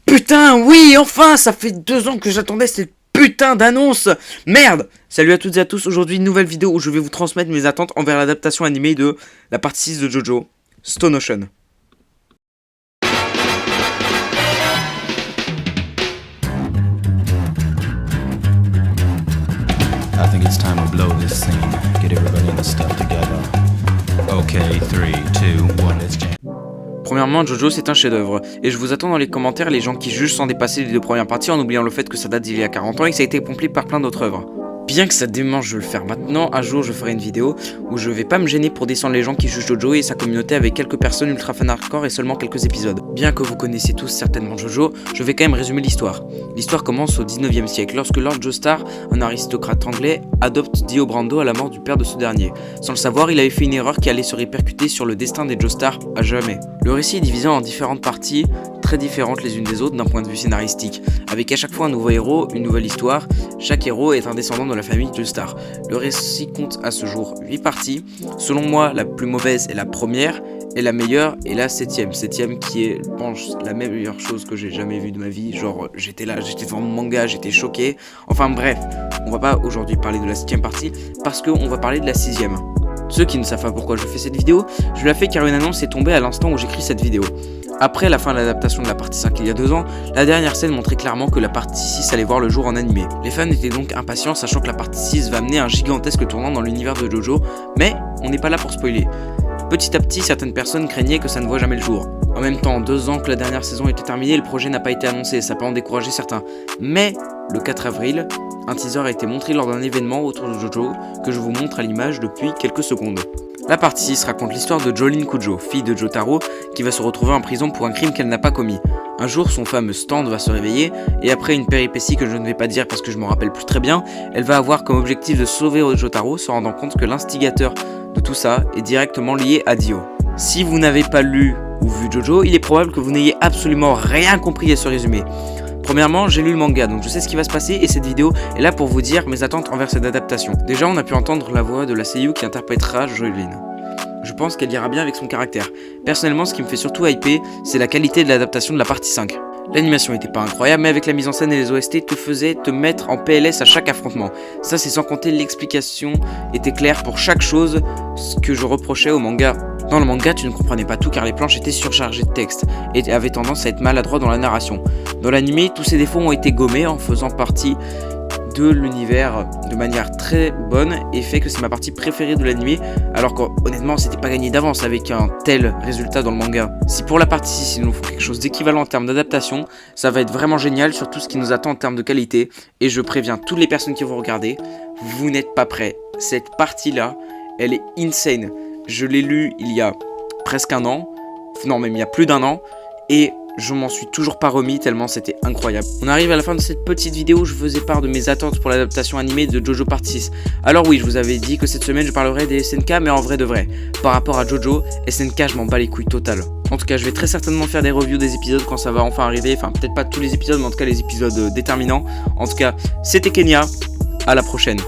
Putain, oui, enfin, ça fait 2 ans que j'attendais cette putain d'annonce. Merde. Salut à toutes et à tous, aujourd'hui une nouvelle vidéo où je vais vous transmettre mes attentes envers l'adaptation animée de la partie 6 de JoJo, Stone Ocean. I think it's time to blow this scene. Get everybody in the stuff together. Okay, 3, 2, 1, let's jam. Premièrement, JoJo c'est un chef-d'œuvre, et je vous attends dans les commentaires les gens qui jugent sans dépasser les 2 premières parties en oubliant le fait que ça date d'il y a 40 ans et que ça a été accompli par plein d'autres œuvres. Bien que ça démange de le faire maintenant, un jour je ferai une vidéo où je vais pas me gêner pour descendre les gens qui jugent JoJo et sa communauté avec quelques personnes ultra fan hardcore et seulement quelques épisodes. Bien que vous connaissez tous certainement JoJo, je vais quand même résumer l'histoire. L'histoire commence au 19e siècle lorsque Lord Joestar, un aristocrate anglais, adopte Dio Brando à la mort du père de ce dernier. Sans le savoir, il avait fait une erreur qui allait se répercuter sur le destin des Joestar à jamais. Le récit est divisé en différentes parties, très différentes les unes des autres d'un point de vue scénaristique, avec à chaque fois un nouveau héros, une nouvelle histoire. Chaque héros est un descendant de la famille Joestar. Le récit compte à ce jour 8 parties. Selon moi, la plus mauvaise est la première, et la meilleure est la 7ème. 7ème qui est, je pense, la meilleure chose que j'ai jamais vue de ma vie. Genre, j'étais là, j'étais devant mon manga, j'étais choqué. Enfin bref, on va pas aujourd'hui parler de la 7ème partie, parce qu'on va parler de la 6ème. Ceux qui ne savent pas pourquoi je fais cette vidéo, je la fais car une annonce est tombée à l'instant où j'écris cette vidéo. Après la fin de l'adaptation de la partie 5 il y a 2 ans, la dernière scène montrait clairement que la partie 6 allait voir le jour en animé. Les fans étaient donc impatients sachant que la partie 6 va amener un gigantesque tournant dans l'univers de JoJo, mais on n'est pas là pour spoiler. Petit à petit, certaines personnes craignaient que ça ne voit jamais le jour. En même temps, 2 ans que la dernière saison était terminée, le projet n'a pas été annoncé, ça peut en décourager certains. Mais, le 4 avril, un teaser a été montré lors d'un événement autour de JoJo que je vous montre à l'image depuis quelques secondes. La partie 6 raconte l'histoire de Jolene Kujo, fille de Jotaro, qui va se retrouver en prison pour un crime qu'elle n'a pas commis. Un jour, son fameux stand va se réveiller, et après une péripétie que je ne vais pas dire parce que je m'en rappelle plus très bien, elle va avoir comme objectif de sauver Jotaro, se rendant compte que l'instigateur de tout ça est directement lié à Dio. Si vous n'avez pas lu ou vu JoJo, il est probable que vous n'ayez absolument rien compris à ce résumé. Premièrement, j'ai lu le manga, donc je sais ce qui va se passer et cette vidéo est là pour vous dire mes attentes envers cette adaptation. Déjà, on a pu entendre la voix de la seiyuu qui interprétera Jolene. Je pense qu'elle ira bien avec son caractère. Personnellement, ce qui me fait surtout hyper, c'est la qualité de l'adaptation de la partie 5. L'animation était pas incroyable, mais avec la mise en scène et les OST te faisaient te mettre en PLS à chaque affrontement. Ça, c'est sans compter l'explication était claire pour chaque chose, ce que je reprochais au manga. Dans le manga, tu ne comprenais pas tout car les planches étaient surchargées de texte et avaient tendance à être maladroits dans la narration. Dans l'anime, tous ces défauts ont été gommés en faisant partie de l'univers de manière très bonne et fait que c'est ma partie préférée de l'anime, alors qu'honnêtement c'était pas gagné d'avance avec un tel résultat dans le manga. Si pour la partie 6 ils nous font quelque chose d'équivalent en termes d'adaptation, ça va être vraiment génial sur tout ce qui nous attend en termes de qualité, et je préviens toutes les personnes qui vont regarder, vous n'êtes pas prêts. Cette partie là, elle est insane. Je l'ai lu il y a presque un an, non même il y a plus d'un an, et je m'en suis toujours pas remis tellement c'était incroyable. On arrive à la fin de cette petite vidéo où je faisais part de mes attentes pour l'adaptation animée de JoJo Part 6. Alors oui, je vous avais dit que cette semaine je parlerai des SNK, mais en vrai de vrai. Par rapport à JoJo, SNK je m'en bats les couilles total. En tout cas, je vais très certainement faire des reviews des épisodes quand ça va enfin arriver. Enfin, peut-être pas tous les épisodes, mais en tout cas les épisodes déterminants. En tout cas, c'était Kenya. À la prochaine.